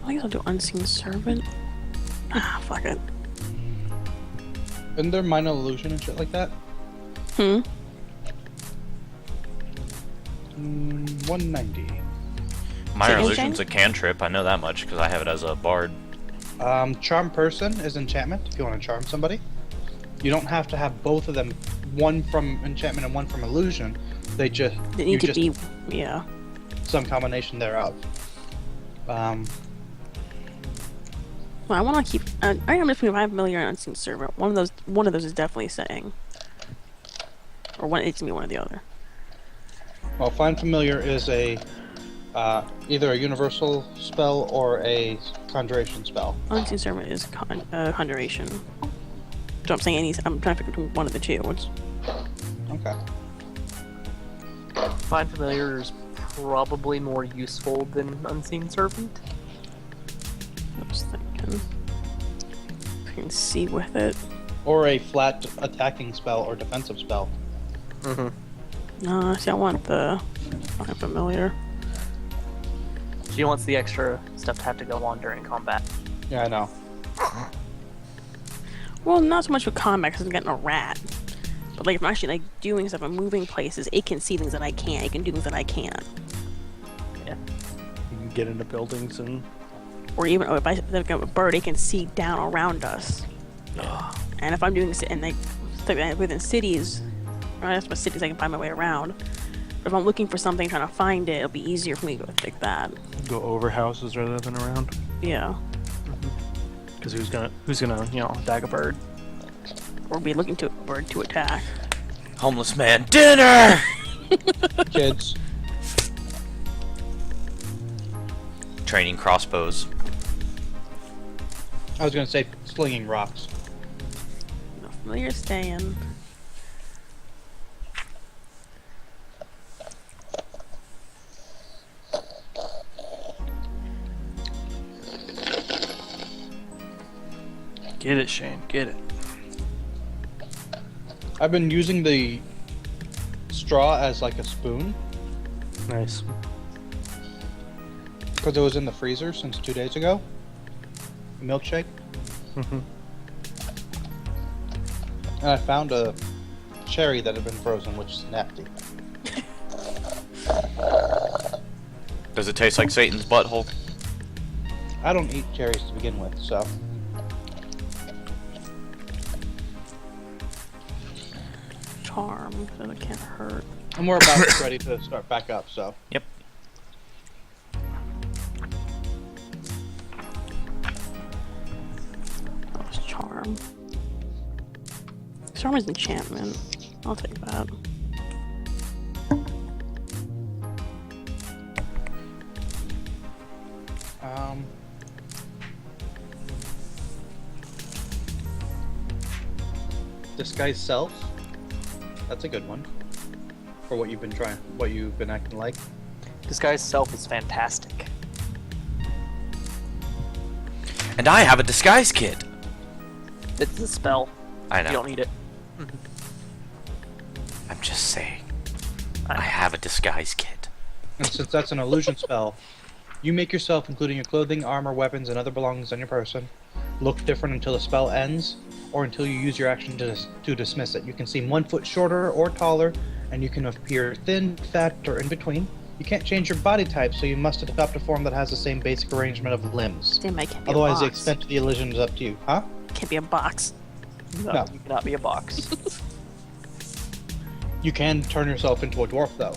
I guess I'll do Unseen Servant. Ah, fuck it. Isn't there minor illusion and shit like that? 190. Minor Say Illusion's a cantrip. I know that much because I have it as a bard. Charm person is enchantment. If you want to charm somebody, you don't have to have both of them, one from enchantment and one from illusion. They need to be, yeah. Some combination thereof. Well, I want to keep. I am between 5 familiar and Unseen Servant. One of those is definitely saying, or one. It's me, one or the other. Well, find familiar is a either a universal spell or a conjuration spell. Unseen Servant is conjuration. So I'm saying I'm trying to pick between one of the two. Okay. Find Familiar is probably more useful than Unseen Servant. I was thinking. I can see with it. Or a flat attacking spell or defensive spell. See, I want the Find Familiar. She wants the extra stuff to have to go on during combat. Yeah, I know. Well, not so much with combat because I'm getting a rat. But like if I'm actually like doing stuff, I'm moving places, it can see things that I can't. It can do things that I can't. Yeah. You can get into buildings and... Or even if I have a bird, it can see down around us. And if I'm doing and like within cities, or that's my cities, I can find my way around. But if I'm looking for something, trying to find it, it'll be easier for me to go like that. Go over houses rather than around. Yeah. Because who's gonna attack a bird? Or be looking to a bird to attack. Homeless man dinner! Kids. Training crossbows. I was gonna say slinging rocks. No familiar staying. Get it, Shane. Get it. I've been using the straw as like a spoon Nice. because it was in the freezer since 2 days ago. A milkshake. Mhm. And I found a cherry that had been frozen, which is nasty. Does it taste like Satan's butthole? I don't eat cherries to begin with, so. Charm, so it can't hurt. And we're about ready to start back up, so. Yep. That was charm. Charm is enchantment. I'll take that. Disguise self. That's a good one. For what you've been acting like. Disguise Self is fantastic. And I have a disguise kit! It's a spell. I know. You don't need it. I'm just saying. I have a disguise kit. And since that's an illusion spell, you make yourself, including your clothing, armor, weapons, and other belongings on your person, look different until the spell ends, or until you use your action to dismiss it. You can seem 1 foot shorter or taller, and you can appear thin, fat, or in between. You can't change your body type, so you must adopt a form that has the same basic arrangement of limbs. Damn, I can't be Otherwise, a the box. extent of the illusion is up to you. Huh? Can't be a box. No, you cannot be a box. You can turn yourself into a dwarf, though.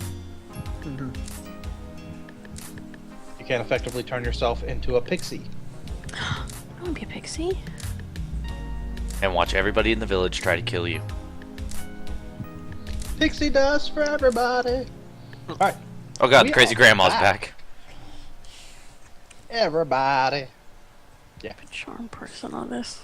You can effectively turn yourself into a pixie. I want to be a pixie. And watch everybody in the village try to kill you. Pixie dust for everybody. Alright, Oh god, We the crazy are grandma's back. back. everybody. A charm person on this.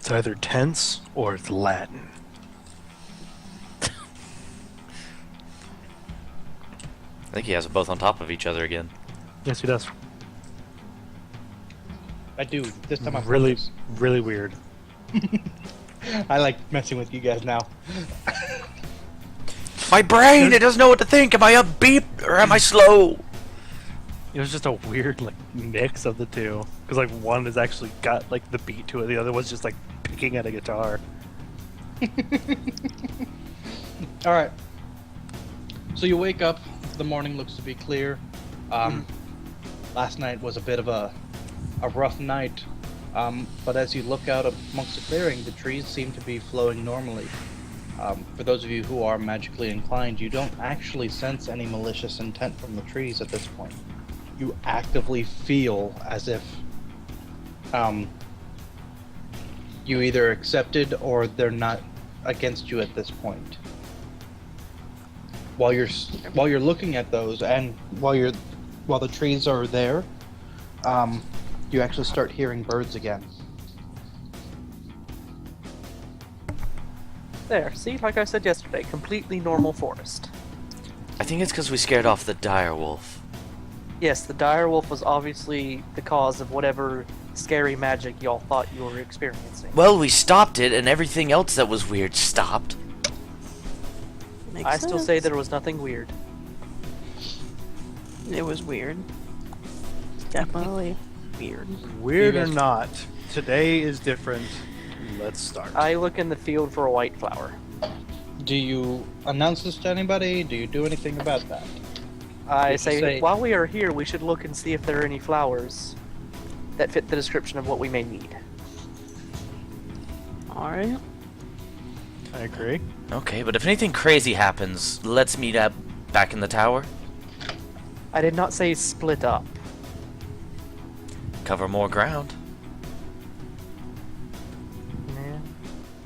It's either tense or it's Latin. I think he has them both on top of each other again. Yes, he does. I do. This time I'm Really, really weird. I like messing with you guys now. My brain, it doesn't know what to think. Am I upbeat or am I slow? It was just a weird like mix of the two, because like one has actually got like the beat to it, the other was just like picking at a guitar. All right. So you wake up. The morning looks to be clear. Last night was a bit of a rough night, but as you look out amongst the clearing, the trees seem to be flowing normally. For those of you who are magically inclined, you don't actually sense any malicious intent from the trees at this point. You actively feel as if you either accepted or they're not against you at this point. While you're looking at those, and while the trees are there, you actually start hearing birds again. There, see, like I said yesterday, completely normal forest. I think it's because we scared off the dire wolf. Yes, the dire wolf was obviously the cause of whatever scary magic y'all thought you were experiencing. Well, we stopped it, and everything else that was weird stopped. Makes I still say sense. there was nothing weird. It was weird. Definitely weird. Weird You or guys- not, today is different. Let's start. I look in the field for a white flower. Do you announce this to anybody? Do you do anything about that? I Did you say, say- while we are here, we should look and see if there are any flowers that fit the description of what we may need. Alright. I agree. Okay, but if anything crazy happens, let's meet up back in the tower. I did not say split up. Cover more ground. Yeah.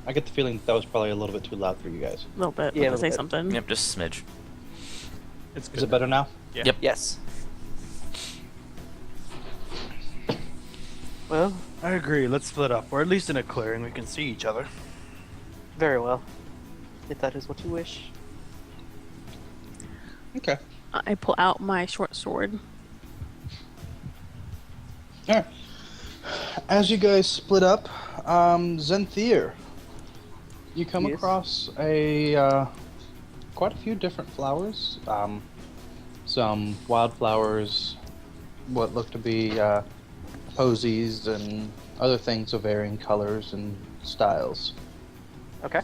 I get the feeling that was probably a little bit too loud for you guys. A little bit. Yeah, Yeah, a say little bit. something. Yep, just a smidge. It's Is it better now? Yeah. Yep. Yes. Well, I agree. Let's split up, or at least in a clearing we can see each other. very well. If that is what you wish. Okay. I pull out my short sword. Alright. As you guys split up, Zenthier, you come Yes. across quite a few different flowers. Some wildflowers, what look to be posies, and other things of varying colors and styles. Okay.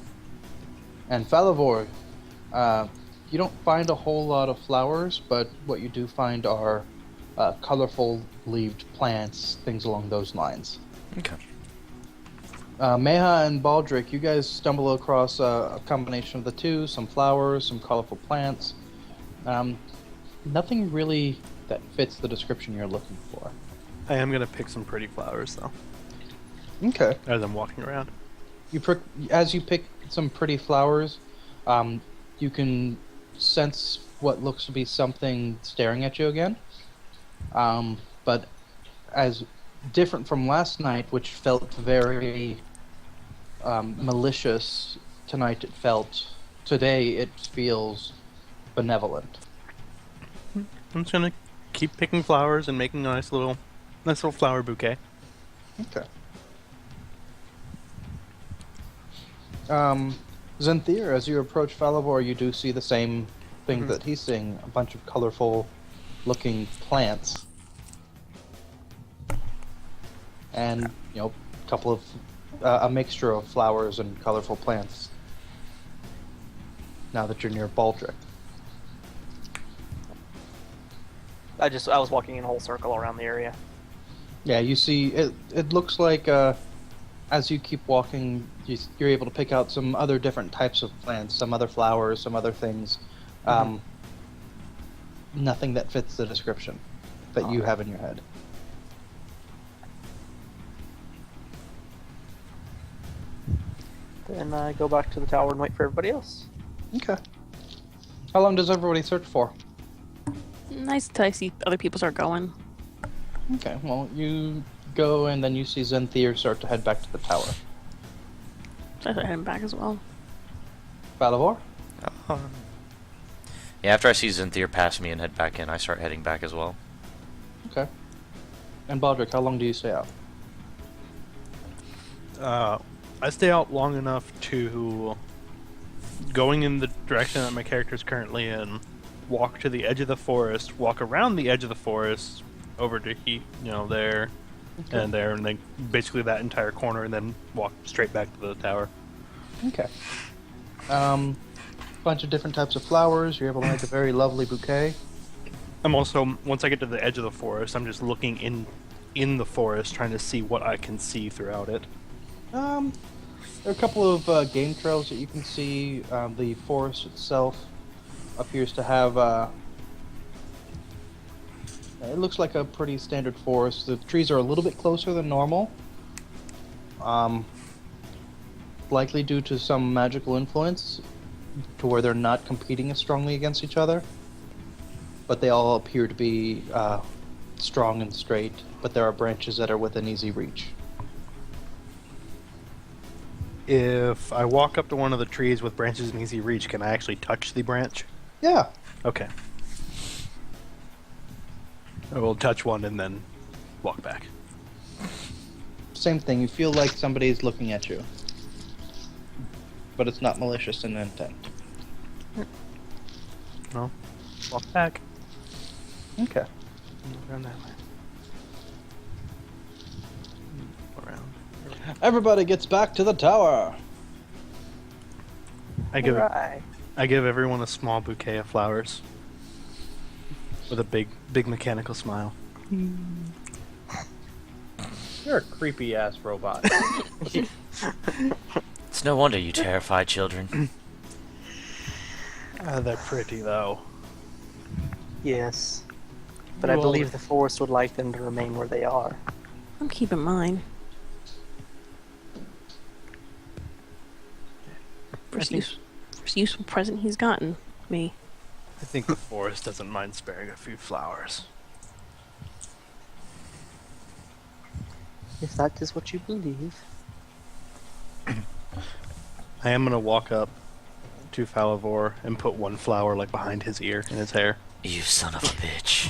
And Falavor, you don't find a whole lot of flowers, but what you do find are colorful leaved plants, things along those lines. Okay. Meha and Baldric, you guys stumble across a combination of the two, some flowers, some colorful plants. Nothing really that fits the description you're looking for. I am gonna pick some pretty flowers though, Okay. rather than walking around. As you pick some pretty flowers, you can sense what looks to be something staring at you again. But as different from last night, which felt very malicious, today it feels benevolent. I'm just gonna keep picking flowers and making a nice little flower bouquet. Okay. Zenthier, as you approach Falavor, you do see the same thing that he's seeing, a bunch of colorful looking plants. And, a couple of, a mixture of flowers and colorful plants. Now that you're near Baldric. I was walking in a whole circle around the area. Yeah, you see, it looks like, as you keep walking, you're able to pick out some other different types of plants, some other flowers, some other things. Nothing that fits the description that you have in your head. Then I go back to the tower and wait for everybody else. Okay. How long does everybody search for? Nice till I see other people start going. Okay, well, you go and then you see Zenthier start to head back to the tower. So I start heading back as well. Balavor? Yeah, after I see Zinthir pass me and head back in, I start heading back as well. Okay. And Baldric, how long do you stay out? I stay out long enough to, going in the direction that my character's currently in, walk to the edge of the forest, walk around the edge of the forest, over to there, and there, and then basically that entire corner, and then walk straight back to the tower. Okay. Bunch of different types of flowers. You're able to make a very lovely bouquet. I'm also, once I get to the edge of the forest, I'm just looking in the forest, trying to see what I can see throughout it. There are a couple of game trails that you can see. The forest itself appears to have. It looks like a pretty standard forest. The trees are a little bit closer than normal. Likely due to some magical influence, to where they're not competing as strongly against each other. But they all appear to be strong and straight. But there are branches that are within easy reach. If I walk up to one of the trees with branches in easy reach, can I actually touch the branch? Yeah. Okay. I will touch one and then walk back. Same thing. You feel like somebody's looking at you. But it's not malicious in intent. No. Walk back. Okay. Around that way. Around. Everybody gets back to the tower. I give Right. I give everyone a small bouquet of flowers. With a big mechanical smile. You're a creepy ass robot. It's no wonder you terrify children. They're pretty though. Yes. But I Well- believe the forest would like them to remain where they are. I'm keeping mine. First useful present he's gotten me. I think the forest doesn't mind sparing a few flowers. If that is what you believe. I am gonna walk up to Falavor and put one flower like behind his ear in his hair. You son of a bitch.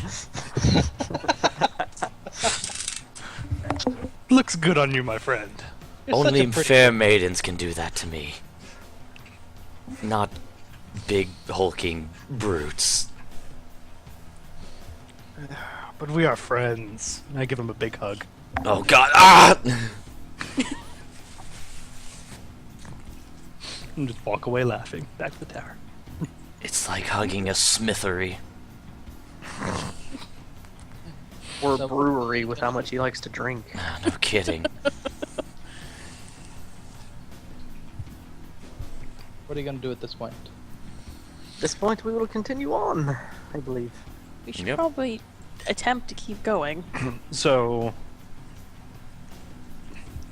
Looks good on you, my friend. Only fair maidens can do that to me. Not big hulking brutes. But we are friends. I give him a big hug. Oh god, ah! And just walk away laughing back to the tower. It's like hugging a smithery. Or a brewery with how much he likes to drink. Ah, no kidding. What are you gonna do at this point? At this point, we will continue on, I believe. We should Yep. probably attempt to keep going. So,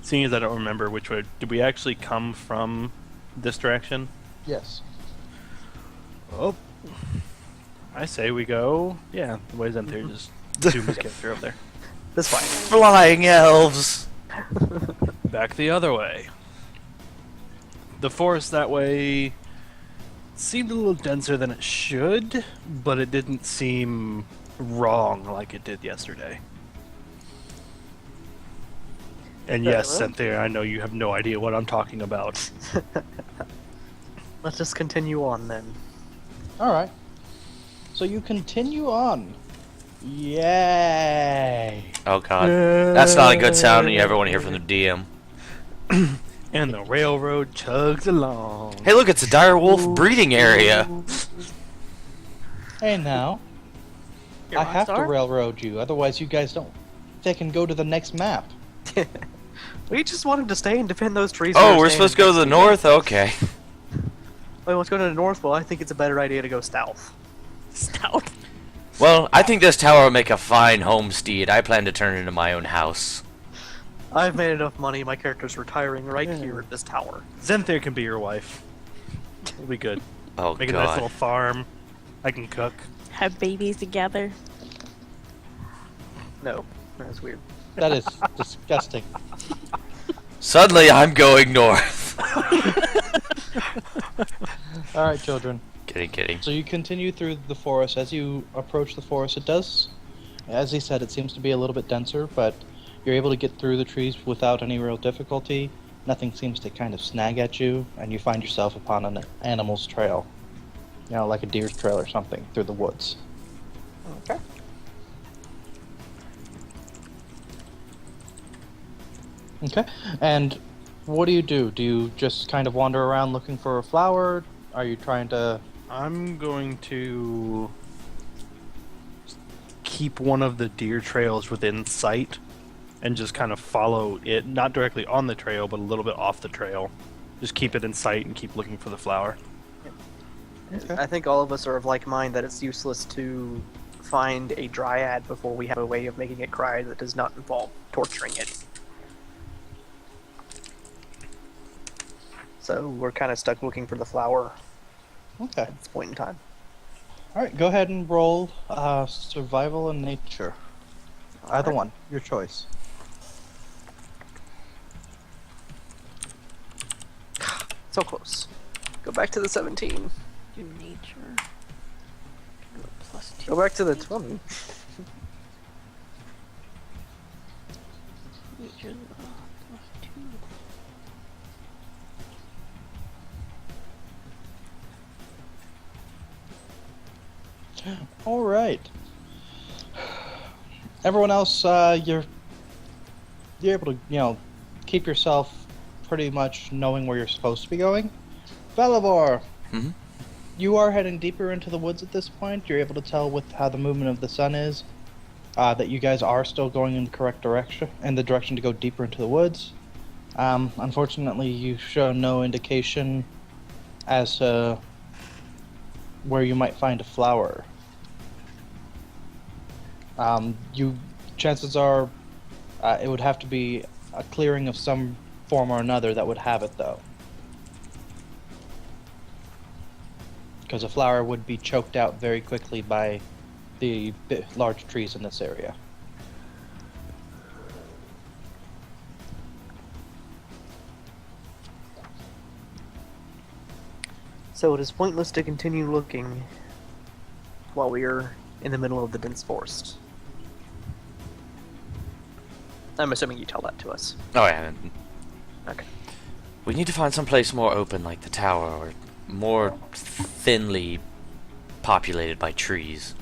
seeing as I don't remember which way, did we actually come from this direction? Yes. Oh, I say we go. Yeah, the way Zenthir just zoomed his character up there. That's fine. Flying elves! Back the other way. The forest that way seemed a little denser than it should, but it didn't seem wrong like it did yesterday. And yes, well. Cynthia, I know you have no idea what I'm talking about. Let's just continue on then. Alright. So you continue on. Yay! Oh god. That's not a good sound when you ever want to hear from the DM. And the railroad chugs along. Hey look, it's a dire wolf breeding area. Hey now. You're I a rock have to star? railroad you, otherwise you guys don't. They can go to the next map. We just wanted to stay and defend those trees. Oh, we're supposed to go to the north? Okay. Wait, let's go to the north. Well, I think it's a better idea to go south. Stout. Well, I think this tower will make a fine homestead. I plan to turn it into my own house. I've made enough money. My character's retiring right here at this tower. Zenthir can be your wife. It'll be good. Oh Make a nice little god. farm. I can cook. Have babies together. No, that's weird. That is disgusting. Suddenly I'm going north. All right, children. Kidding. So you continue through the forest. As you approach the forest, it does, as he said, it seems to be a little bit denser, but you're able to get through the trees without any real difficulty. Nothing seems to kind of snag at you, and you find yourself upon an animal's trail. You know, like a deer's trail or something, through the woods. Okay. Okay. And what do? Do you just kind of wander around looking for a flower? Are you trying to... I'm going to keep one of the deer trails within sight and just kind of follow it, not directly on the trail, but a little bit off the trail. Just keep it in sight and keep looking for the flower. Okay. I think all of us are of like mind that it's useless to find a dryad before we have a way of making it cry that does not involve torturing it. So we're kind of stuck looking for the flower Okay. at this point in time. All right, go ahead and roll survival and nature. Either Alright. one, your choice. So close. Go back to the 17. Do nature. Do a +2. Go back to the 20. Nature, +2. All right. Everyone else, you're able to, keep yourself pretty much knowing where you're supposed to be going. Belivor, Mhm. you are heading deeper into the woods at this point. You're able to tell with how the movement of the sun is that you guys are still going in the correct direction, in the direction to go deeper into the woods. Unfortunately, you show no indication as to where you might find a flower. Chances are, it would have to be a clearing of some form or another that would have it, though. Because a flower would be choked out very quickly by the large trees in this area. So it is pointless to continue looking while we are in the middle of the dense forest. I'm assuming you tell that to us. Oh yeah. Okay. We need to find some place more open, like the tower, or more thinly populated by trees.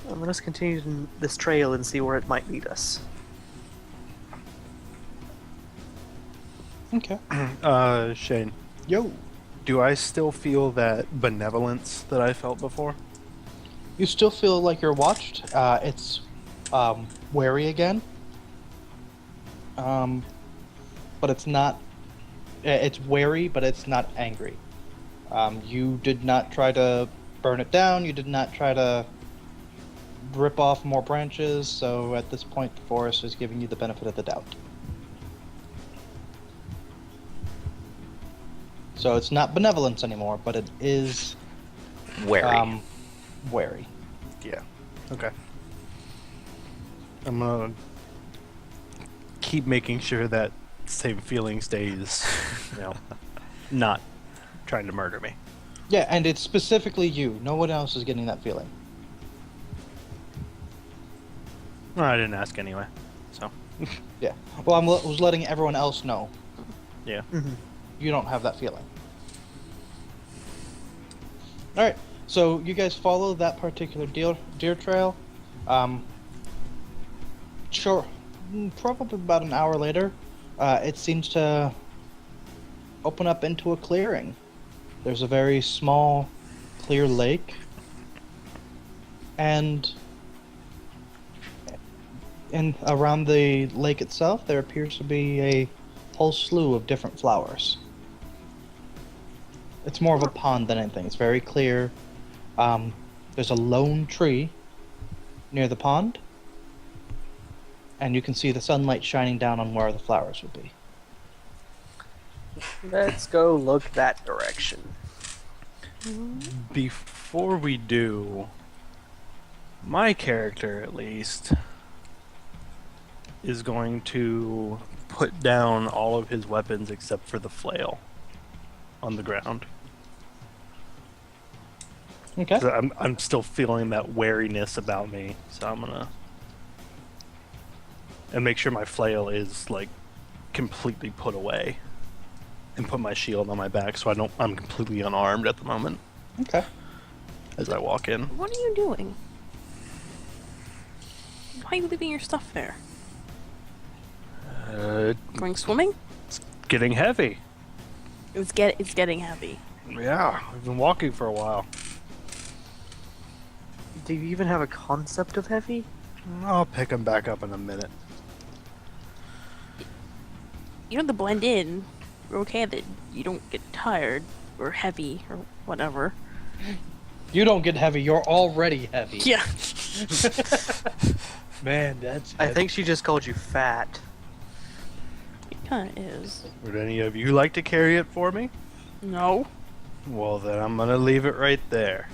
Well, let us continue this trail and see where it might lead us. Okay. Shane, Yo. do I still feel that benevolence that I felt before? You still feel like you're watched. It's wary again. But it's not. It's wary, but it's not angry. You did not try to burn it down. You did not try to rip off more branches. So at this point, the forest is giving you the benefit of the doubt. So it's not benevolence anymore, but it is Wary. wary. Yeah. Okay. I'm gonna keep making sure that same feeling stays, not trying to murder me. Yeah, and it's specifically you. No one else is getting that feeling. Well, I didn't ask anyway, so. Yeah. Well, I was letting everyone else know. Yeah. You don't have that feeling. Alright, so you guys follow that particular deer trail. Sure, probably about an hour later, it seems to open up into a clearing. There's a very small, clear lake, and around the lake itself, there appears to be a whole slew of different flowers. It's more of a pond than anything. It's very clear. There's a lone tree near the pond, and you can see the sunlight shining down on where the flowers would be. Let's go look that direction. Before we do, my character at least is going to put down all of his weapons except for the flail on the ground. Okay. 'Cause I'm still feeling that wariness about me, so I'm gonna and make sure my flail is like completely put away, and put my shield on my back so I'm completely unarmed at the moment Okay. as I walk in. What are you doing? Why are you leaving your stuff there? Going swimming? It's getting heavy. It's getting heavy. Yeah, I've been walking for a while. Do you even have a concept of heavy? I'll pick him back up in a minute. You don't have to blend in. We're okay that you don't get tired or heavy or whatever. You don't get heavy. You're already heavy. Yeah. Man, that's. I think she just called you fat. It kind of is. Would any of you like to carry it for me? No. Well, then I'm gonna leave it right there.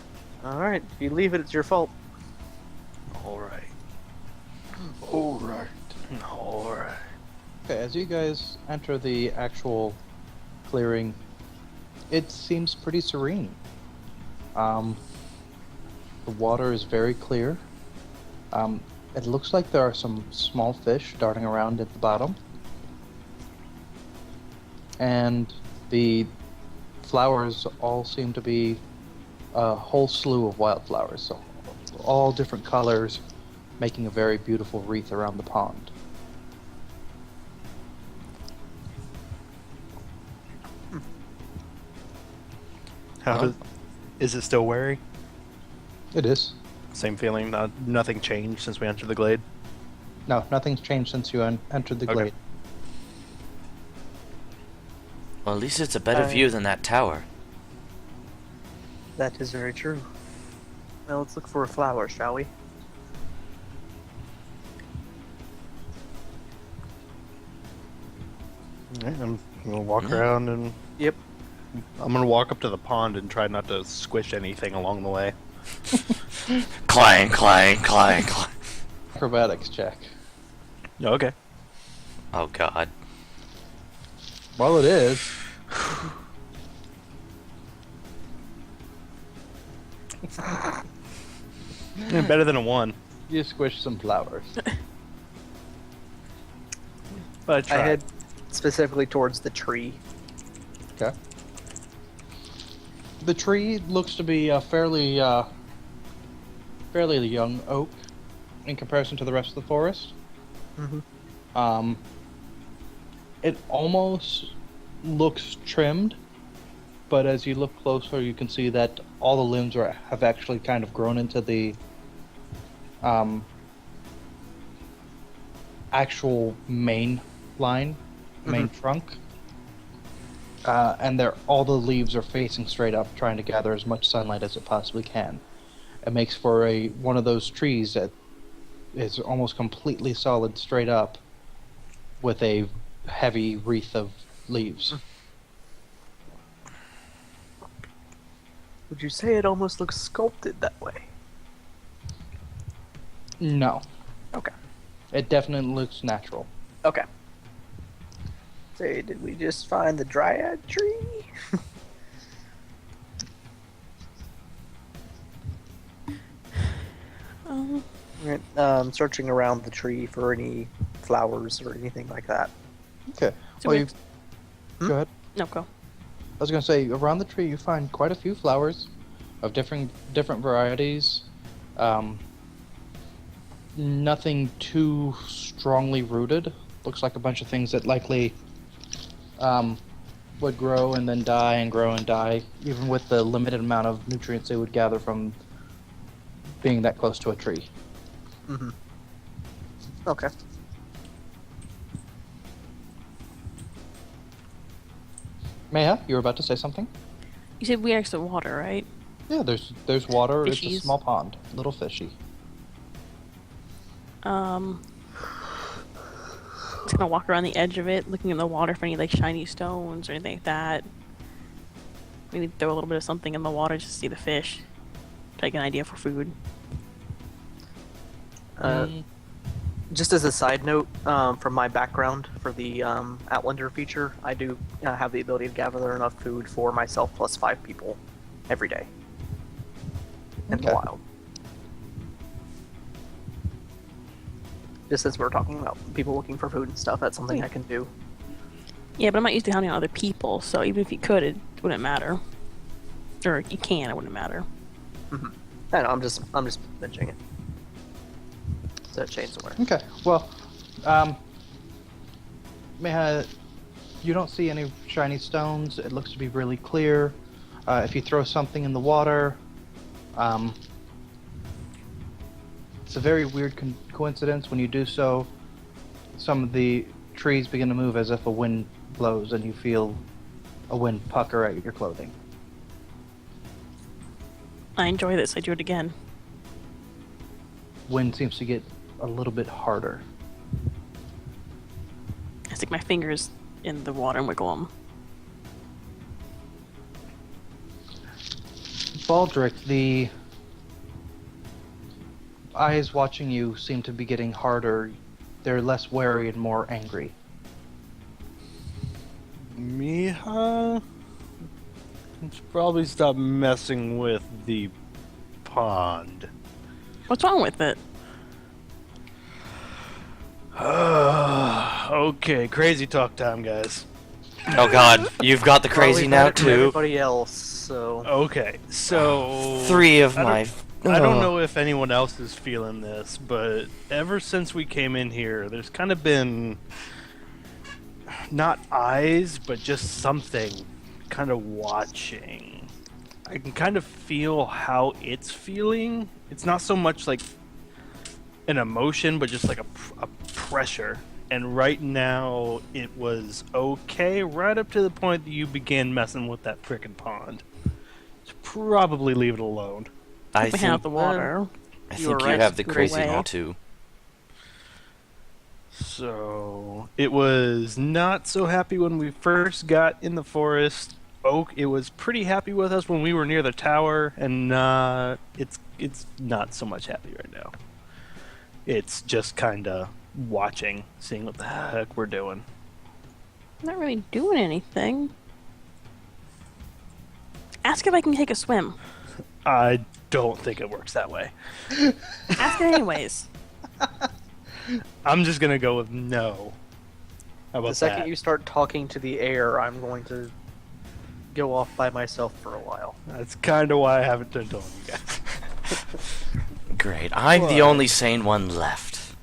Alright, if you leave it, it's your fault. Alright. Alright. Alright. Okay, as you guys enter the actual clearing, it seems pretty serene. The water is very clear. It looks like there are some small fish darting around at the bottom. And the flowers all seem to be a whole slew of wildflowers, so all different colors, making a very beautiful wreath around the pond. Is it still wary? It is. Same feeling. Nothing changed since we entered the glade. No, nothing's changed since you entered the Okay. glade. Well, at least it's a better I- view than that tower. That is very true. Well, let's look for a flower, shall we? Yeah, I'm gonna walk around and Yep. I'm gonna walk up to the pond and try not to squish anything along the way. Clang, clang, clang, clang. Acrobatics check. Okay. Oh god. Well, it is. Yeah, better than a 1. You squish some flowers. But I I tried. head specifically towards the tree. Okay. The tree looks to be a fairly young oak in comparison to the rest of the forest. Mm-hmm. It almost looks trimmed, but as you look closer, you can see that all the limbs have actually kind of grown into the actual main line, main trunk. And all the leaves are facing straight up, trying to gather as much sunlight as it possibly can. It makes for one of those trees that is almost completely solid straight up, with a heavy wreath of leaves. Would you say it almost looks sculpted that way? No, Okay. it definitely looks natural. Okay. Say, did we just find the dryad tree? Alright, searching around the tree for any flowers or anything like that. Okay. So Well, wait. Go ahead. No, go. I was gonna say, around the tree you find quite a few flowers of different varieties. Nothing too strongly rooted. Looks like a bunch of things that likely would grow and then die and grow and die, even with the limited amount of nutrients they would gather from being that close to a tree. Mm-hmm. Okay. Maya, you were about to say something? You said we next to water, right? Yeah, there's water. It's a Fishies. small pond, little fishy. Just gonna walk around the edge of it, looking in the water for any like shiny stones or anything like that. Maybe throw a little bit of something in the water just to see the fish. Try to get an idea for food. Uh, Just as a side note, from my background for the Outlander feature, I do have the ability to gather enough food for myself plus 5 people every day in the Okay. wild. Just as we're talking about people looking for food and stuff, that's something I can do. Yeah, but I'm not used to counting on other people, so even if you could, it wouldn't matter. Or you can, it wouldn't matter. I know, I'm just mentioning it. So Shane's aware. Okay. Well, you don't see any shiny stones. It looks to be really clear. If you throw something in the water, it's a very weird coincidence. When you do so, some of the trees begin to move as if a wind blows, and you feel a wind pucker at your clothing. I enjoy this. I do it again. Wind seems to get a little bit harder. I stick my fingers in the water and wiggle them. Baldric, the eyes watching you seem to be getting harder. They're less wary and more angry. Miha? Should probably stop messing with the pond. What's wrong with it? Okay, crazy talk time, guys. Oh god, you've got the Well, crazy we've now heard it from too. Everybody else, so Okay, so 3 of I don't- my. I don't Ugh. know if anyone else is feeling this, but ever since we came in here, there's kind of been not eyes, but just something kind of watching. I can kind of feel how it's feeling. It's not so much like an emotion, but just like a pressure. And right now, it was okay, right up to the point that you began messing with that frickin' pond. Should probably leave it alone. I We hang out think, the water. I you think were you right, have the scoot crazy away. now too. So it was not so happy when we first got in the forest. Oak, it was pretty happy with us when we were near the tower, and it's not so much happy right now. It's just kind of watching, seeing what the heck we're doing. I'm not really doing anything. Ask if I can take a swim. I don't think it works that way. Ask it anyways. I'm just gonna go with no. How about the second that? you start talking to the air, I'm going to go off by myself for a while. That's kind of why I haven't been telling you guys. Great. I'm the What? only sane one left.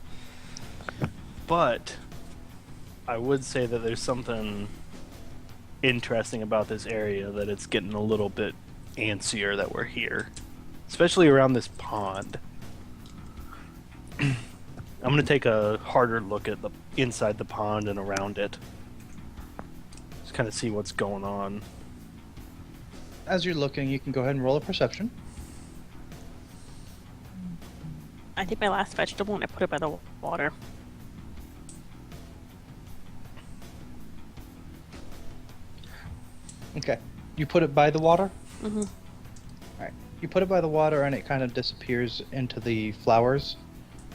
But I would say that there's something interesting about this area, that it's getting a little bit antsier that we're here, especially around this pond. I'm gonna take a harder look at the inside the pond and around it. Just kind of see what's going on. As you're looking, you can go ahead and roll a perception. I take my last vegetable and I put it by the water. Okay. You put it by the water? Mm-hmm. Alright. You put it by the water and it kind of disappears into the flowers.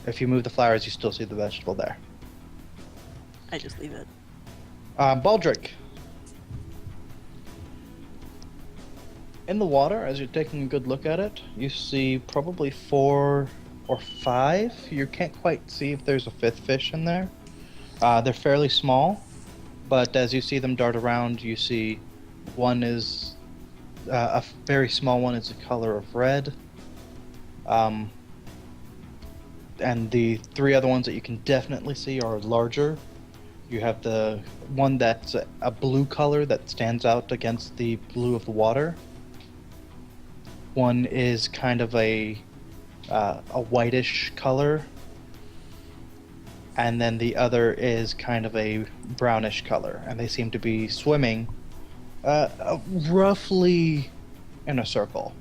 If you move the flowers, you still see the vegetable there. I just leave it. Baldric. In the water, as you're taking a good look at it, you see probably 4 or 5. You can't quite see if there's a 5th fish in there. They're fairly small, but as you see them dart around, you see one is a very small one is the color of red. And the 3 other ones that you can definitely see are larger. You have the one that's a blue color that stands out against the blue of the water. One is kind of a whitish color, and then the other is kind of a brownish color, and they seem to be swimming roughly in a circle.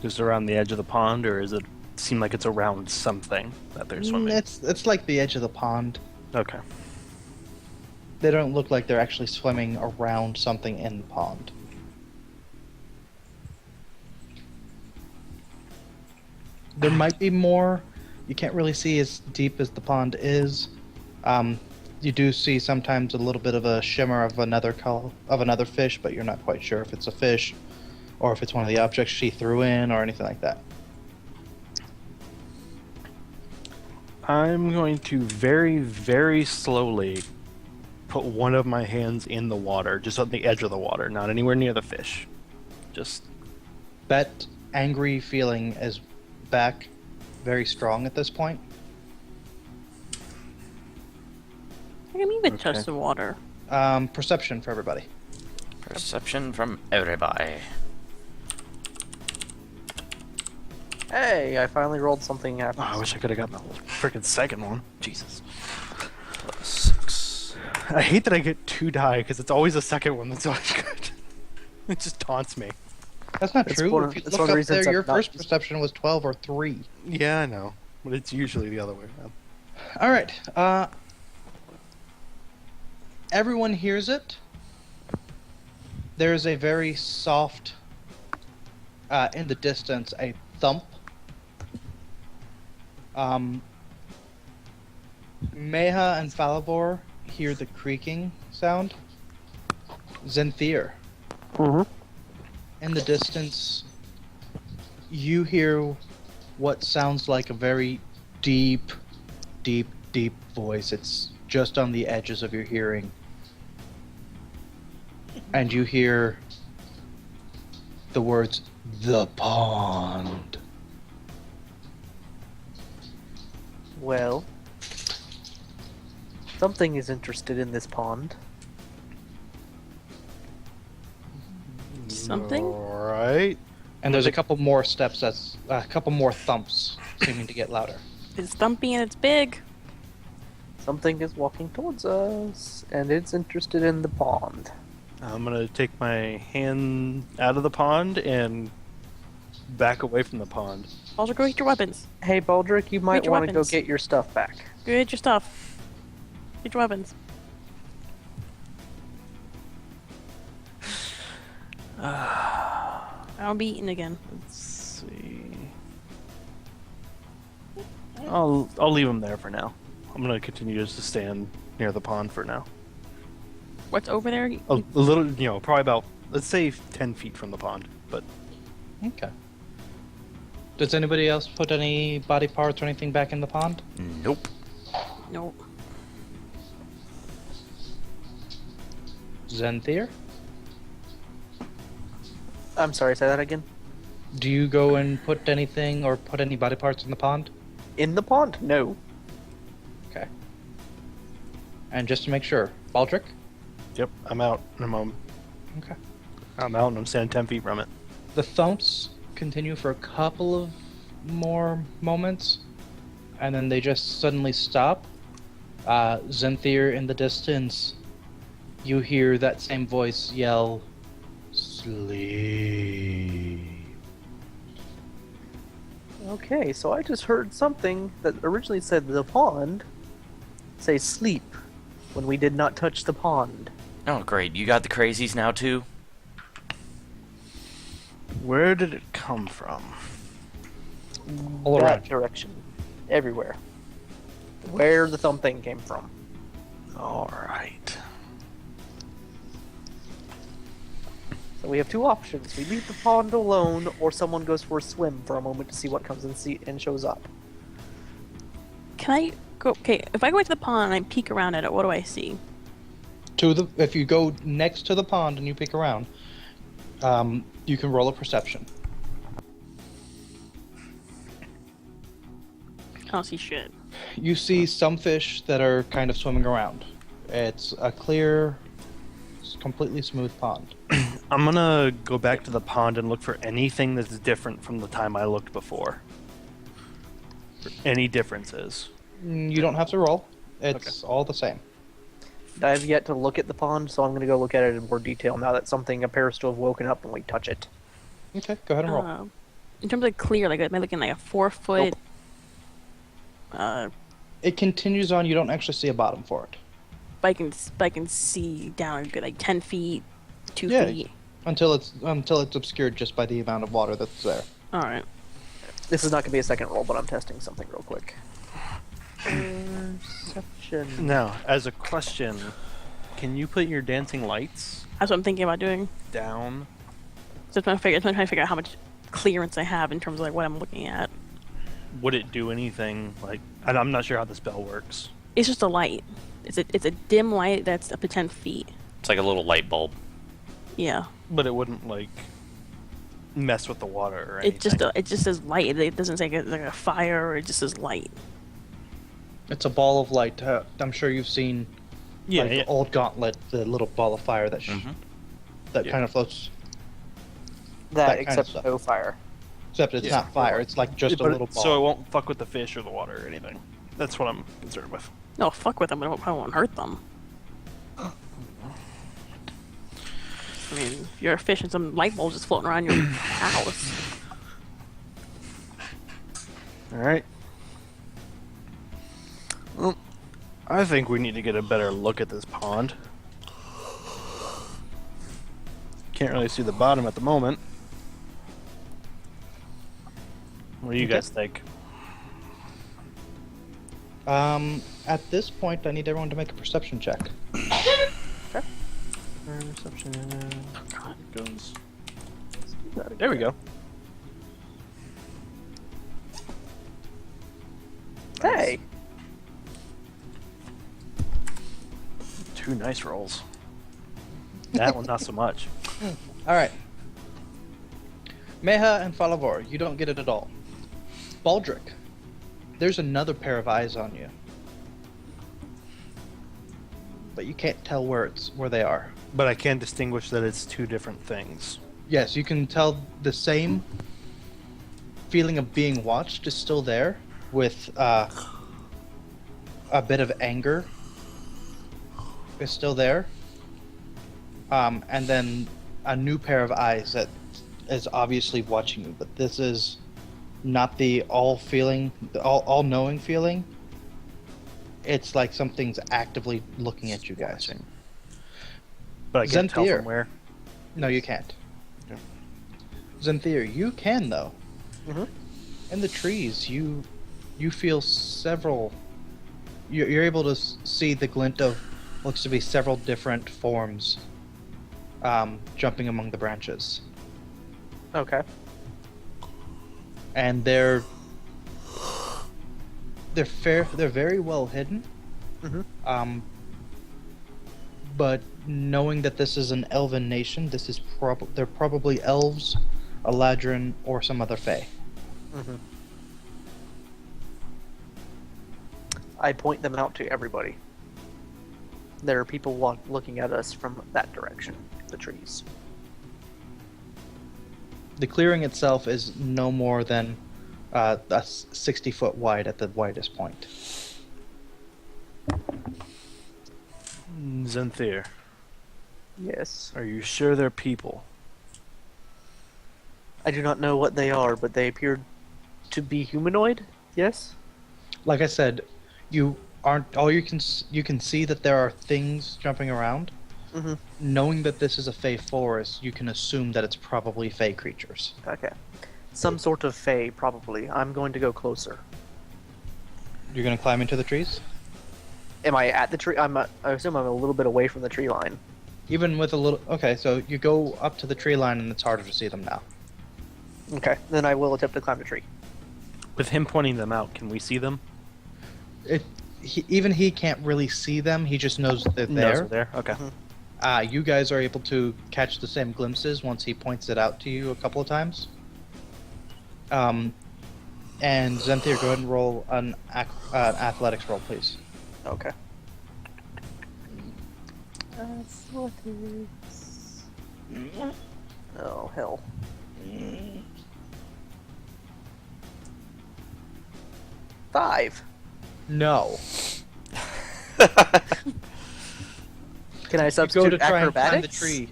Just around the edge of the pond, or is it seem like it's around something that they're swimming? It's like the edge of the pond. Okay. They don't look like they're actually swimming around something in the pond. There might be more. You can't really see as deep as the pond is. You do see sometimes a little bit of a shimmer of another color of another fish, but you're not quite sure if it's a fish or if it's one of the objects she threw in or anything like that. I'm going to very, very slowly put one of my hands in the water, just on the edge of the water, not anywhere near the fish. Just That angry feeling is back very strong at this point. I can even Okay. touch the water. Perception for everybody. Perception from everybody. Hey, I finally rolled something after. I wish I could have gotten the freaking second one. Jesus. +6. I hate that I get 2 die because it's always the second one that's always good. It just taunts me. That's not It's true. one- If you it's look one of the up reasons there, your I'm not first just- perception was 12 or 3. Yeah, I know, but it's usually the other way around. All right. Everyone hears it. There's a very soft, in the distance, a thump. Meha and Falibor hear the creaking sound. Zenthir, Mm-hmm. in the distance, you hear what sounds like a very deep, deep, deep voice. It's just on the edges of your hearing. And you hear the words, "the pond." Well, something is interested in this pond. Something? Alright. And there's a couple more steps, that's a couple more thumps seeming to get louder. It's thumpy and it's big. Something is walking towards us, and it's interested in the pond. I'm gonna take my hand out of the pond and back away from the pond. Also, go get your weapons. Hey, Baldric, you might your want to go weapons. get your stuff back. Go get your stuff. Get your weapons. I'll be eaten again. Let's see. I'll leave him there for now. I'm gonna continue just to stand near the pond for now. What's over there? A little, probably about, let's say 10 feet from the pond. But Okay. Does anybody else put any body parts or anything back in the pond? Nope. No. Zenthir? I'm sorry, say that again. Do you go and put anything or put any body parts in the pond? In the pond? No. Okay. And just to make sure, Baldric? yep, I'm out. I'm out and I'm standing 10 feet from it. The thumps continue for a couple of more moments, and then they just suddenly stop. Zenthir in the distance, you hear that same voice yell, "Sleep." Okay, so I just heard something that originally said the pond say sleep when we did not touch the pond. Oh, great. You got the crazies now, too? Where did it come from? All that around. direction. Everywhere. Where the thumping came from. Alright. So we have two options. We leave the pond alone, or someone goes for a swim for a moment to see what comes and shows up. Can I go? Okay, if I go into the pond and I peek around at it, what do I see? If you go next to the pond and you peek around, you can roll a perception. I don't see shit. You see some fish that are kind of swimming around. It's a clear, completely smooth pond. I'm gonna go back to the pond and look for anything that's different from the time I looked before. For any differences. You don't have to roll. It's all the same. I have yet to look at the pond, so I'm going to go look at it in more detail now that something appears to have woken up when we touch it. Okay, go ahead and roll. In terms of clear, like am I looking like a 4-foot? It continues on. You don't actually see a bottom for it I can see down a good like 10 feet, 2 Yeah. feet. until it's obscured just by the amount of water that's there. All right. This is not going to be a second roll, but I'm testing something real quick. Perception. Now, as a question, can you put your dancing lights That's what I'm thinking about doing. down? So I'm trying to figure out how much clearance I have in terms of like what I'm looking at. Would it do anything? Like, and I'm not sure how the spell works. It's just a light. It's a dim light that's up to 10 feet. It's like a little light bulb. Yeah. But it wouldn't like mess with the water or anything. It just says light. It doesn't say like a fire, or it just says light. It's a ball of light. I'm sure you've seen yeah, like yeah. the old gauntlet, the little ball of fire that that Yeah. kind of floats. That, that kind of except stuff. no fire. Except it's Yeah. not fire. It's like just a But little ball. so it won't fuck with the fish or the water or anything. That's what I'm concerned with. No, fuck with them. I won't hurt them. I mean, if you're a fish and some light bulbs just floating around your house. All right. Well, I think we need to get a better look at this pond. Can't really see the bottom at the moment. What do you guys think? At this point, I need everyone to make a perception check. Perception. Goes. There we go. Hey! Two nice rolls. That one not so much. All right. Meha and Falavor, you don't get it at all. Baldric, there's another pair of eyes on you, but you can't tell where they are. But I can distinguish that it's two different things. Yes, you can tell the same feeling of being watched is still there, with a bit of anger is still there, and then a new pair of eyes that is obviously watching you. But this is not the all-knowing feeling. It's like something's actively looking at you guys. But I can't tell Xanthir. from where. No, you can't. Okay. Xanthir, you can though. Mhm. In the trees, you feel several. You're able to see the glint of looks to be several different forms, jumping among the branches, Okay. and they're very well hidden. Mhm. But knowing that this is an elven nation, this is they're probably elves, Eladrin, or some other fae. Mhm. I point them out to everybody. There are people looking at us from that direction, the trees. The clearing itself is no more than 60 foot wide at the widest point. Xanthir, Yes. are you sure they're people? I do not know what they are, but they appear to be humanoid. Yes. Like I said, you aren't all you can see that there are things jumping around. Mhm. Knowing that this is a fae forest, you can assume that it's probably fae creatures. Okay. Some sort of fae, probably. I'm going to go closer. You're gonna climb into the trees, Am I at the tree? I assume I'm a little bit away from the tree line. even with a little. Okay, so you go up to the tree line, and it's harder to see them now. Okay. Then I will attempt to climb the tree. With him pointing them out, can we see them? Even he can't really see them. He just knows that they're Knows there. they're there. Okay. You guys are able to catch the same glimpses once he points it out to you a couple of times. And Xanthir, go ahead and roll an athletics roll, please. Okay. Athletics. Oh hell. Five. No. Can I You go substitute to try and climb the acrobatics? tree.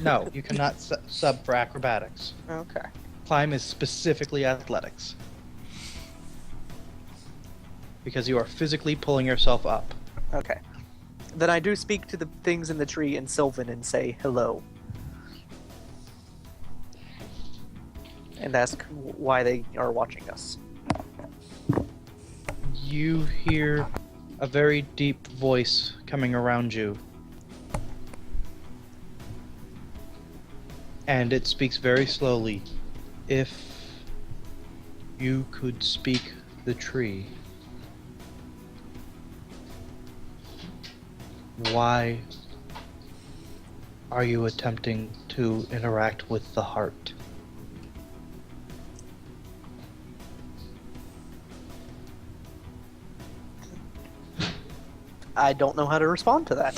No, you cannot sub for acrobatics. Okay. Climb is specifically athletics. Because you are physically pulling yourself up. Okay. Then I do speak to the things in the tree in Sylvan and say hello. and ask why they are watching us. You hear a very deep voice coming around you. And it speaks very slowly. If you could speak the tree, why are you attempting to interact with the heart? I don't know how to respond to that.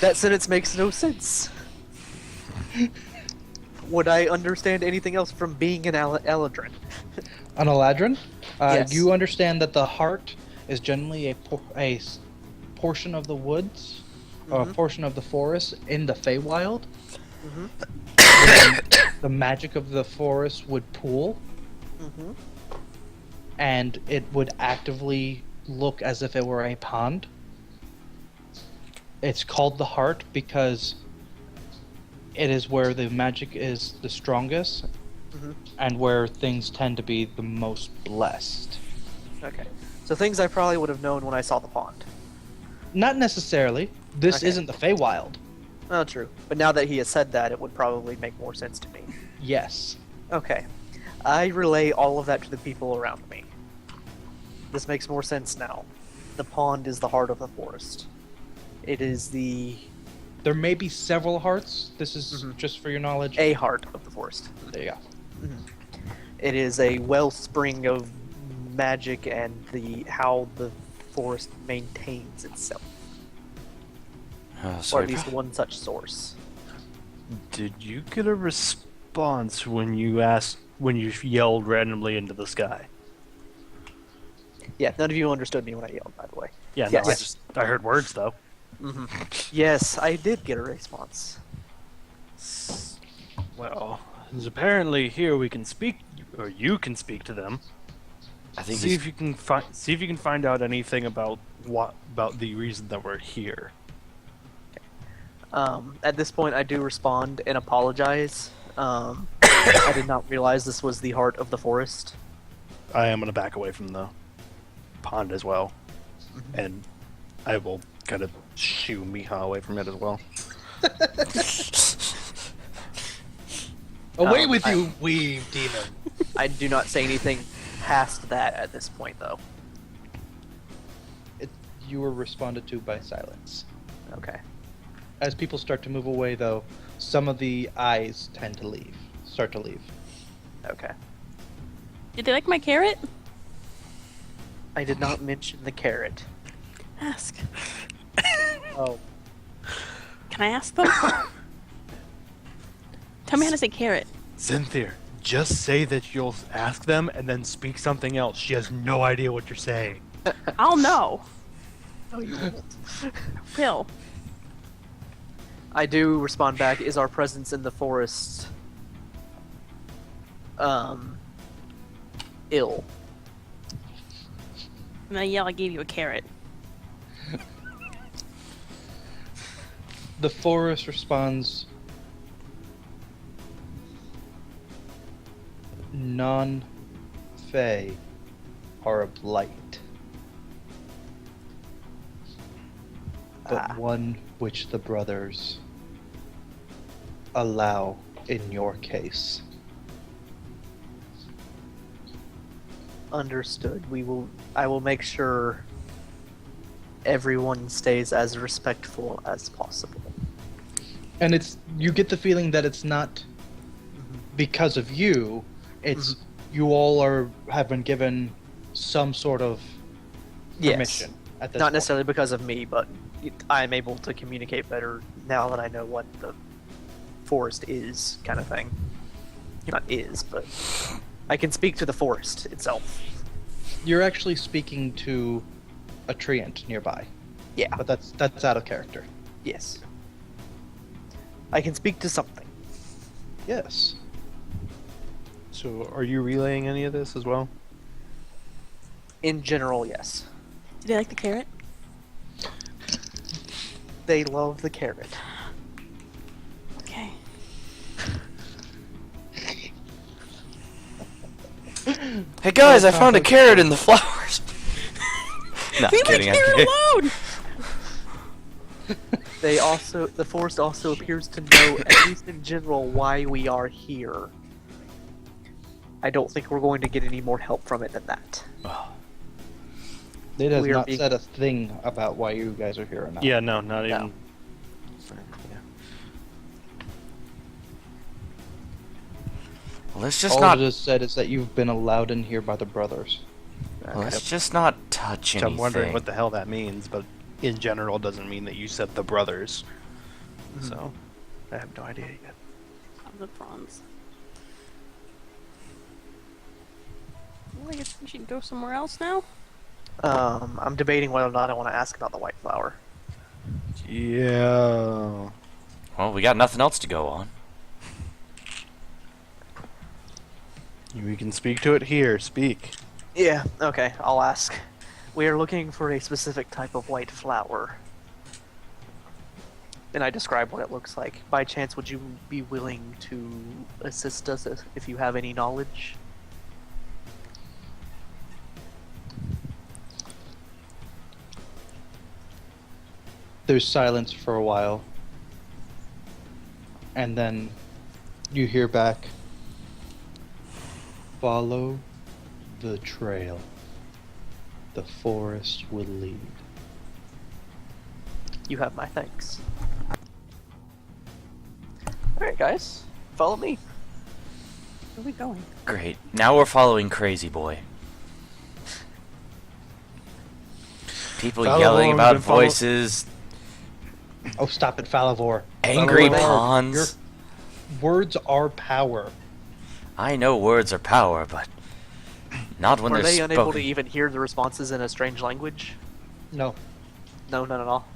That sentence makes no sense. Would I understand anything else from being an Eladrin? On Eladrin, Yes. you understand that the heart is generally a portion of the woods, or a portion of the forest in the Feywild. Where the magic of the forest would pool, and it would actively look as if it were a pond. It's called the heart because it is where the magic is the strongest, and where things tend to be the most blessed. Okay. So things I probably would have known when I saw the pond. Not necessarily. This Okay. isn't the Feywild. Oh, true. But now that he has said that, it would probably make more sense to me. Yes. Okay. I relay all of that to the people around me. This makes more sense now. The pond is the heart of the forest. It is the There may be several hearts. This is just for your knowledge. a heart of the forest. There you go. It is a wellspring of magic and how the forest maintains itself. Or Sorry, at least one such source. Did you get a response when you yelled randomly into the sky? Yeah, none of you understood me when I yelled, by the way. Yeah, no, Yes. I heard words though. Yes, I did get a response. Well, apparently here we can speak, or you can speak to them. I think See he's, if you can find out anything about the reason that we're here. At this point, I do respond and apologize. I did not realize this was the heart of the forest. I am gonna back away from the pond as well, and I will kind of shoo Miha away from it as well. Away Um, with you, weave demon. I do not say anything past that at this point, though. You were responded to by silence. Okay. As people start to move away, though, some of the eyes tend to leave. Start to leave. Okay. Did they like my carrot? I did not mention the carrot. Ask. Oh. Can I ask them? Tell me how to say carrot. Cynthia, just say that you'll ask them and then speak something else. She has no idea what you're saying. I'll know. No, you won't. Will. I do respond back. Is our presence in the forest ill? And I yell, I gave you a carrot. The forest responds, non-Fey are a blight, but one which the brothers allow in your case. Understood. I will make sure everyone stays as respectful as possible. And you get the feeling that it's not because of you, it's you all have been given some sort of permission at this Not point. necessarily because of me, but I'm able to communicate better now that I know what the forest is, kind of thing. Not is, but I can speak to the forest itself. You're actually speaking to a treant nearby, Yeah. but that's out of character. Yes. I can speak to something. Yes. So, are you relaying any of this as well? In general, yes. Did they like the carrot? They love the carrot. Okay. Hey guys, I found a carrot in the flowers. No, I'm Leave my kidding. I'm carrot kidding. alone! The forest also appears to know, at least in general, why we are here. I don't think we're going to get any more help from it than that. It has We are not being- said a thing about why you guys are here or not. Yeah, no, not even. No. Well, let's just All not. it has said is that you've been allowed in here by the brothers. Well, let's just not touch Which anything. I'm wondering what the hell that means, but in general doesn't mean that you said the brothers. So, I have no idea yet. Of the prawns. Well, I guess we should go somewhere else now. I'm debating whether or not I want to ask about the white flower. Yeah. Well, we got nothing else to go on. We can speak to it here. Speak. Yeah, okay, I'll ask. We are looking for a specific type of white flower. And I describe what it looks like. By chance, would you be willing to assist us if you have any knowledge? There's silence for a while. And then you hear back, follow the trail. The forest will lead. You have my thanks. Alright, guys. Follow me. Where are we going? Great. Now we're following Crazy Boy. People Follow yelling along, about then follow- voices, Oh, stop it, Falavor. angry Falavor, pawns. your words are power. I know words are power, but not when Were they're they unable to spoken. even hear the responses in a strange language? No, No, none at all.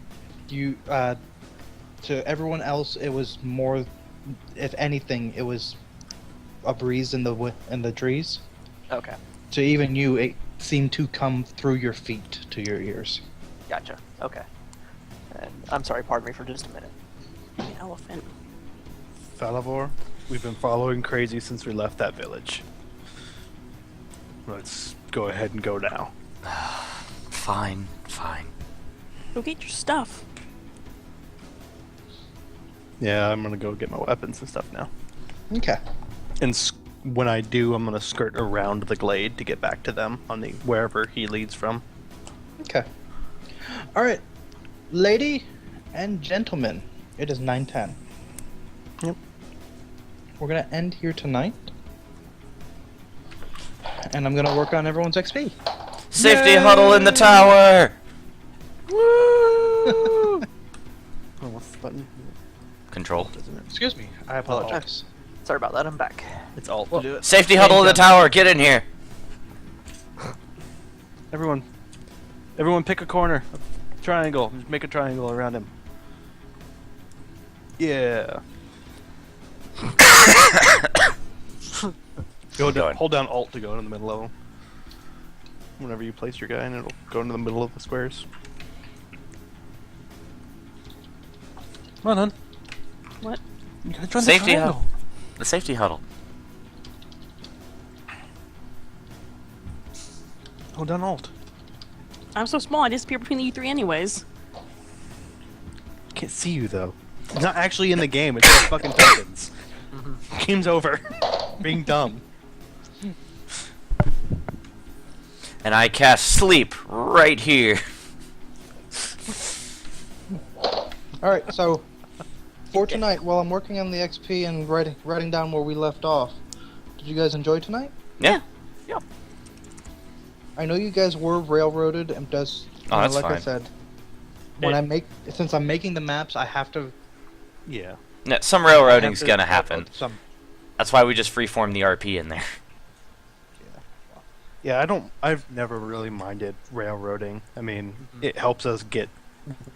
you, to everyone else, it was more, if anything, it was a breeze in the trees. Okay, To even you, it seemed to come through your feet to your ears. gotcha. Okay. And I'm sorry, pardon me for just a minute. The elephant. Falavor, we've been following Crazy since we left that village. Let's go ahead and go now. Fine, fine. Go get your stuff. Yeah, I'm gonna go get my weapons and stuff now. Okay. And when I do, I'm gonna skirt around the glade to get back to them on the wherever he leads from. Okay. All right, lady and gentlemen, it is 9:10. Yep. We're gonna end here tonight, and I'm gonna work on everyone's XP. Safety huddle in the tower! Woo! Oh, what's the button? Control. Isn't it? Excuse me, I apologize. Sorry about that, I'm back. It's alt Well- to do it. Safety huddle in the tower, get in here! Everyone pick a corner. Triangle. Just make a triangle around him. Yeah. Going. Hold down Alt to go in the middle of them. Whenever you place your guy, and it'll go into the middle of the squares. Come on, hon. What? You gotta join Safety the triangle. huddle. The safety huddle. Hold down Alt. I'm so small, I disappear between you three anyways. Can't see you though. It's not actually in the game. It's just fucking tokens. Game's over. Being dumb. And I cast sleep right here. All right, so for tonight, while I'm working on the XP and writing down where we left off, did you guys enjoy tonight? Yeah. I know you guys were railroaded, and does Oh, that's like I fine. said, when since I'm making the maps, I have to. Yeah. No, some I have railroading's to gonna happen. Some. That's why we just freeform the RP in there. Yeah, I've never really minded railroading. I mean, it helps us get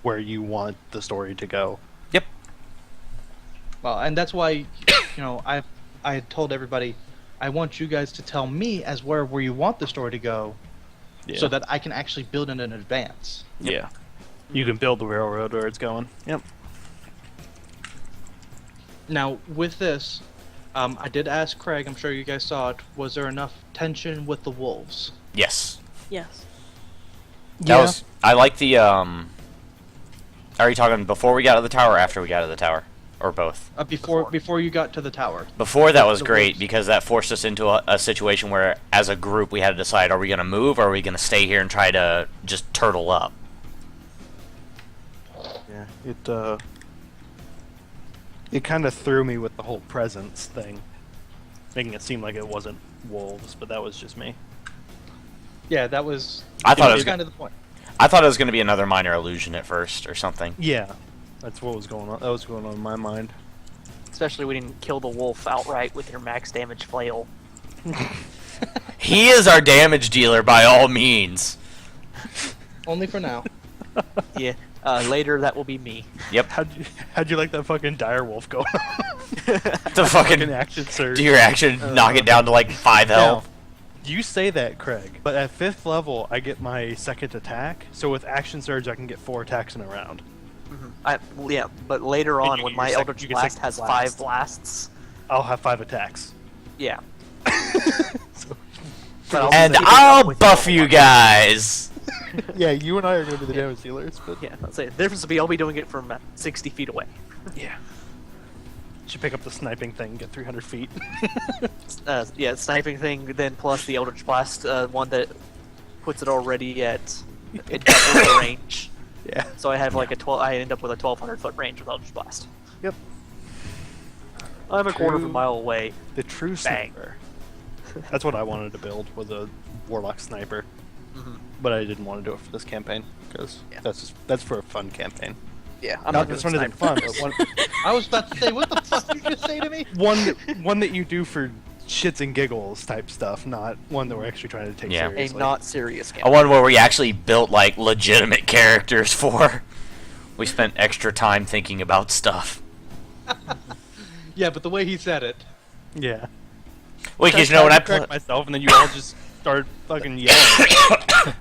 where you want the story to go. Yep. Well, and that's why, I told everybody, I want you guys to tell me as where you want the story to go, so that I can actually build it in advance. Yeah. You can build the railroad where it's going. Yep. Now, with this, I did ask Craig. I'm sure you guys saw it. Was there enough tension with the wolves? Yes. Yes. That was. I like the. Are you talking before we got out of the tower or after we got out of the tower? Or both? Before you got to the tower. Before that was The great wolves. because that forced us into a situation where, as a group, we had to decide: are we going to move, or are we going to stay here and try to just turtle up? Yeah, it kind of threw me with the whole presence thing, making it seem like it wasn't wolves, but that was just me. Yeah, that was. I thought it was kind of the point. I thought it was going to be another minor illusion at first or something. Yeah, that's what was going on. That was going on in my mind. Especially we didn't kill the wolf outright with your max damage flail. He is our damage dealer by all means. Only for now. Yeah. Later that will be me. Yep. How'd you like that fucking dire wolf go? The fucking action surge. do your action, knock it down to like 5 health. You say that, Craig, but at 5th level, I get my second attack, so with Action Surge, I can get 4 attacks in a round. Yeah, but later And on, you when get my your Eldritch you get Blast second has blast. 5 blasts, I'll have 5 attacks. yeah. So, But I'll And keep it up I'll with buff level you one. guys. yeah, you and I are going to be the damage dealers, but Yeah, that's it. The difference will be I'll be doing it from 60 feet away. yeah. Should pick up the sniping thing, get 300 feet. Yeah, sniping thing, then plus the Eldritch Blast, one that puts it already at it doubles the range. yeah. So I have like I end up with a 1,200 foot range with Eldritch Blast. Yep. I'm a quarter of a True. mile away. The true Bang. sniper. That's what I wanted to build, was a Warlock sniper. Mhm. But I didn't want to do it for this campaign, because Yeah. that's for a fun campaign. Yeah, I'm Not not this gonna one isn't snipe. fun, but one, I was about to say, what the fuck did you just say to me? one that you do for shits and giggles type stuff, not one that we're actually trying to take Yeah. A seriously. not serious A game. one where we actually built like legitimate characters for. We spent extra time thinking about stuff. Yeah, but the way he said it. Yeah. Wait, because you know when I correct play. myself, and then you all just start fucking yelling.